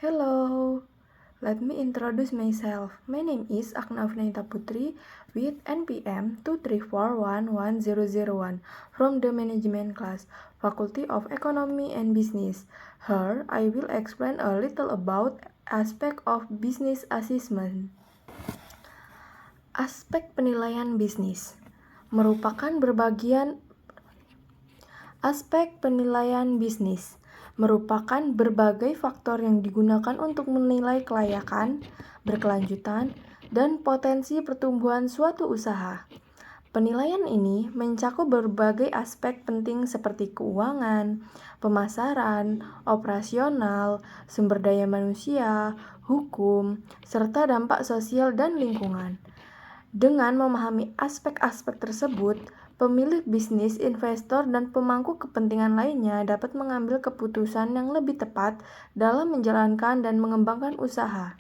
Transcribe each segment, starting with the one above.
Hello, let me introduce myself. My name is Akna Afnaita Putri with NPM 234111001 from the management class, Faculty of Economy and Business. Here, I will explain a little about aspect of business assessment. Aspek penilaian bisnis merupakan Aspek penilaian bisnis merupakan berbagai faktor yang digunakan untuk menilai kelayakan, berkelanjutan, dan potensi pertumbuhan suatu usaha. Penilaian ini mencakup berbagai aspek penting seperti keuangan, pemasaran, operasional, sumber daya manusia, hukum, serta dampak sosial dan lingkungan. Dengan memahami aspek-aspek tersebut, pemilik bisnis, investor, dan pemangku kepentingan lainnya dapat mengambil keputusan yang lebih tepat dalam menjalankan dan mengembangkan usaha.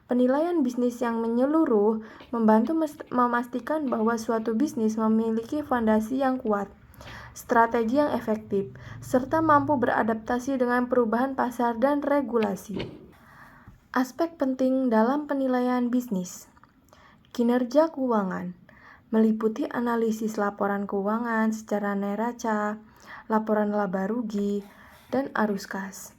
Penilaian bisnis yang menyeluruh membantu memastikan bahwa suatu bisnis memiliki fondasi yang kuat, strategi yang efektif, serta mampu beradaptasi dengan perubahan pasar dan regulasi. Aspek penting dalam penilaian bisnis. Kinerja keuangan meliputi analisis laporan keuangan secara neraca, laporan laba rugi, dan arus kas.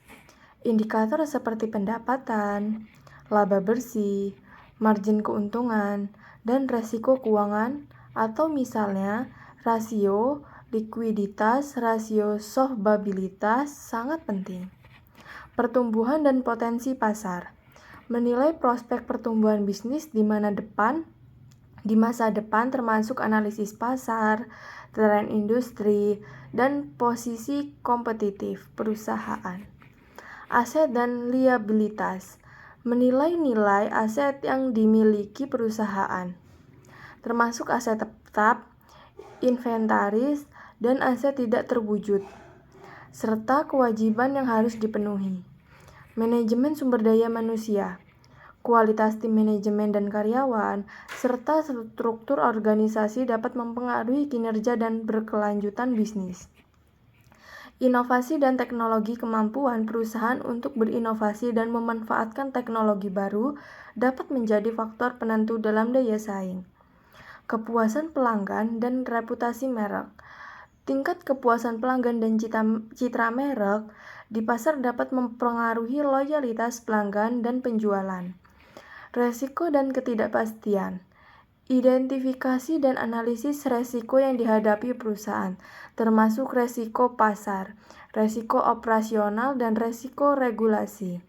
Indikator seperti pendapatan, laba bersih, margin keuntungan, dan resiko keuangan atau misalnya rasio likuiditas, rasio solvabilitas sangat penting. Pertumbuhan dan potensi pasar menilai prospek pertumbuhan bisnis di masa depan termasuk analisis pasar, tren industri, dan posisi kompetitif perusahaan. Aset dan liabilitas menilai nilai aset yang dimiliki perusahaan, termasuk aset tetap, inventaris, dan aset tidak terwujud, serta kewajiban yang harus dipenuhi. Manajemen sumber daya manusia, kualitas tim manajemen dan karyawan, serta struktur organisasi dapat mempengaruhi kinerja dan berkelanjutan bisnis. Inovasi dan teknologi kemampuan perusahaan untuk berinovasi dan memanfaatkan teknologi baru dapat menjadi faktor penentu dalam daya saing. Kepuasan pelanggan dan reputasi merek. Tingkat kepuasan pelanggan dan citra merek di pasar dapat mempengaruhi loyalitas pelanggan dan penjualan. Resiko dan ketidakpastian. Identifikasi dan analisis resiko yang dihadapi perusahaan, termasuk resiko pasar, resiko operasional, dan resiko regulasi.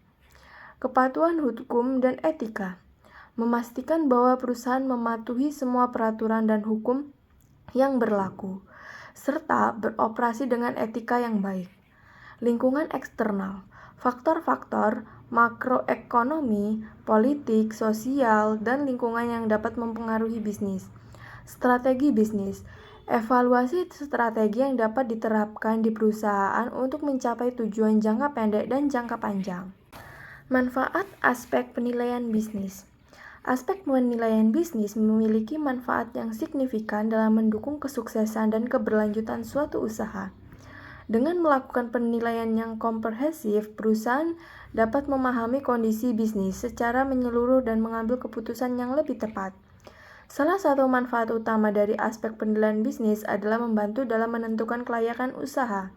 Kepatuhan hukum dan etika. Memastikan bahwa perusahaan mematuhi semua peraturan dan hukum yang berlaku, serta beroperasi dengan etika yang baik. Lingkungan eksternal, faktor-faktor makroekonomi, politik, sosial, dan lingkungan yang dapat mempengaruhi bisnis. Strategi bisnis, evaluasi strategi yang dapat diterapkan di perusahaan untuk mencapai tujuan jangka pendek dan jangka panjang. Manfaat aspek penilaian bisnis. Aspek penilaian bisnis memiliki manfaat yang signifikan dalam mendukung kesuksesan dan keberlanjutan suatu usaha. Dengan melakukan penilaian yang komprehensif, perusahaan dapat memahami kondisi bisnis secara menyeluruh dan mengambil keputusan yang lebih tepat. Salah satu manfaat utama dari aspek penilaian bisnis adalah membantu dalam menentukan kelayakan usaha.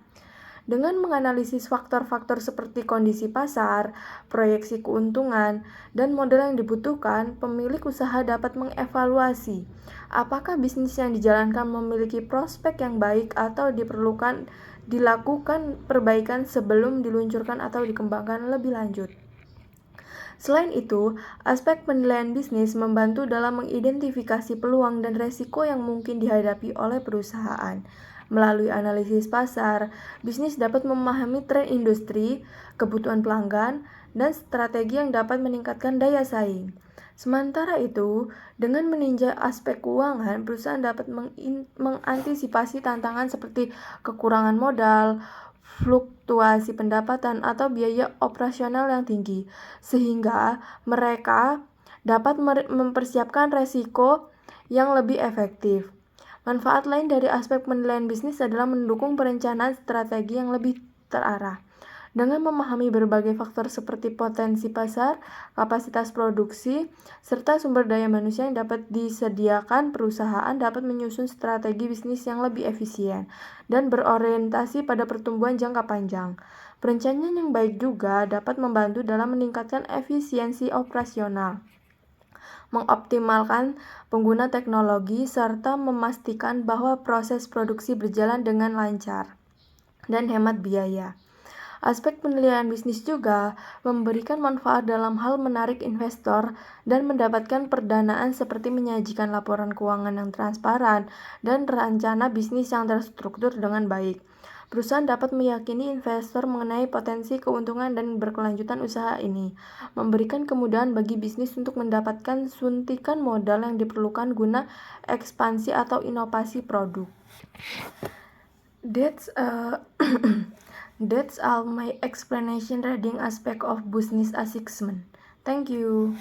Dengan menganalisis faktor-faktor seperti kondisi pasar, proyeksi keuntungan, dan modal yang dibutuhkan, pemilik usaha dapat mengevaluasi apakah bisnis yang dijalankan memiliki prospek yang baik atau dilakukan perbaikan sebelum diluncurkan atau dikembangkan lebih lanjut. Selain itu, aspek penilaian bisnis membantu dalam mengidentifikasi peluang dan resiko yang mungkin dihadapi oleh perusahaan. Melalui analisis pasar, bisnis dapat memahami tren industri, kebutuhan pelanggan, dan strategi yang dapat meningkatkan daya saing. Sementara itu, dengan meninjau aspek keuangan, perusahaan dapat mengantisipasi tantangan seperti kekurangan modal, fluktuasi pendapatan, atau biaya operasional yang tinggi, sehingga mereka dapat mempersiapkan resiko yang lebih efektif. Manfaat lain dari aspek penilaian bisnis adalah mendukung perencanaan strategi yang lebih terarah. Dengan memahami berbagai faktor seperti potensi pasar, kapasitas produksi, serta sumber daya manusia yang dapat disediakan, perusahaan dapat menyusun strategi bisnis yang lebih efisien dan berorientasi pada pertumbuhan jangka panjang. Perencanaan yang baik juga dapat membantu dalam meningkatkan efisiensi operasional, mengoptimalkan pengguna teknologi, serta memastikan bahwa proses produksi berjalan dengan lancar dan hemat biaya. Aspek penilaian bisnis juga memberikan manfaat dalam hal menarik investor dan mendapatkan perdanaan seperti menyajikan laporan keuangan yang transparan dan rencana bisnis yang terstruktur dengan baik. Perusahaan dapat meyakini investor mengenai potensi keuntungan dan berkelanjutan usaha ini, memberikan kemudahan bagi bisnis untuk mendapatkan suntikan modal yang diperlukan guna ekspansi atau inovasi produk. That's all my explanation regarding aspect of business assessment. Thank you.